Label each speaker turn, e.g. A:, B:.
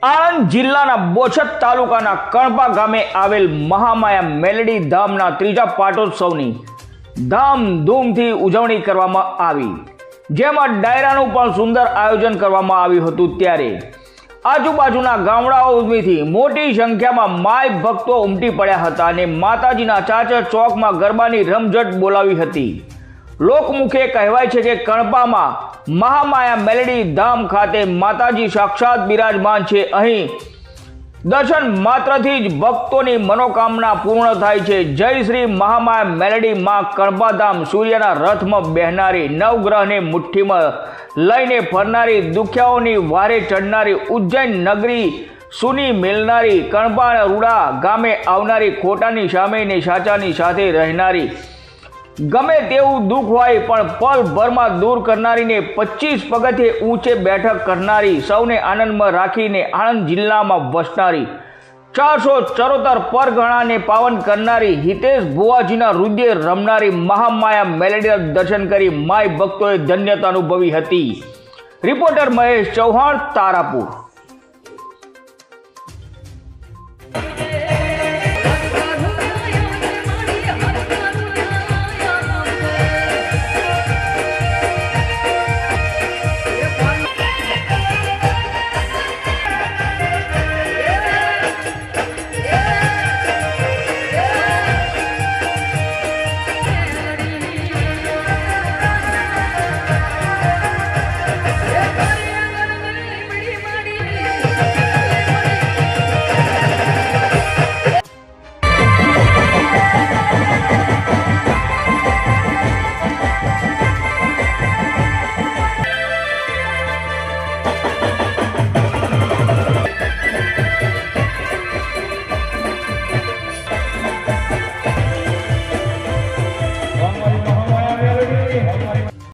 A: આણંદ જિલ્લાના બોચત તાલુકાના કણપા ગામે આવેલ મહામાયા મેલડી ધામના ત્રીજા પાટોત્સવની ધામધૂમથી ઉજવણી કરવામાં આવી, જેમાં ડાયરાનું પણ સુંદર આયોજન કરવામાં આવ્યું હતું। ત્યારે આજુબાજુના ગામડાઓથી મોટી સંખ્યામાં માય ભક્તો ઉમટી પડ્યા હતા અને માતાજીના ચાચર ચોકમાં ગરબાની રમઝટ બોલાવી હતી। લોકમુખે કહેવાય છે કે કણપામાં મહામાયા મેલડી ધામ ખાતે માતાજી સાક્ષાત બિરાજમાન છે। અહીં દર્શન માત્રથી જ ભક્તોની મનોકામના પૂર્ણ થાય છે। જય શ્રી મહામાયા મેલડી માં કણપાધામ સૂર્યના રથમાં બેહનારી, નવગ્રહને મુઠ્ઠીમાં લઈને ફરનારી, દુખ્યાઓની વારે ચડનારી, ઉજ્જૈન નગરી સુની મેલનારી, કણપા રૂડા ગામે આવનારી, ખોટાની સામે ને સાચાની સાથે રહેનારી, ગમે તેવું દુઃખ હોય પણ પલભરમાં દૂર કરનારીને 25 પગથિયે ઊંચે બેઠક કરનારી, સૌને આનંદમાં રાખીને આણંદ જિલ્લામાં વસનારી, 474 પરગણાને પાવન કરનારી, હિતેશ ભુવાજીના હૃદય રમનારી મહામાયા મેલડીના દર્શન કરી માય ભક્તોએ ધન્યતા અનુભવી હતી। રિપોર્ટર મહેશ ચૌહાણ, તારાપુર।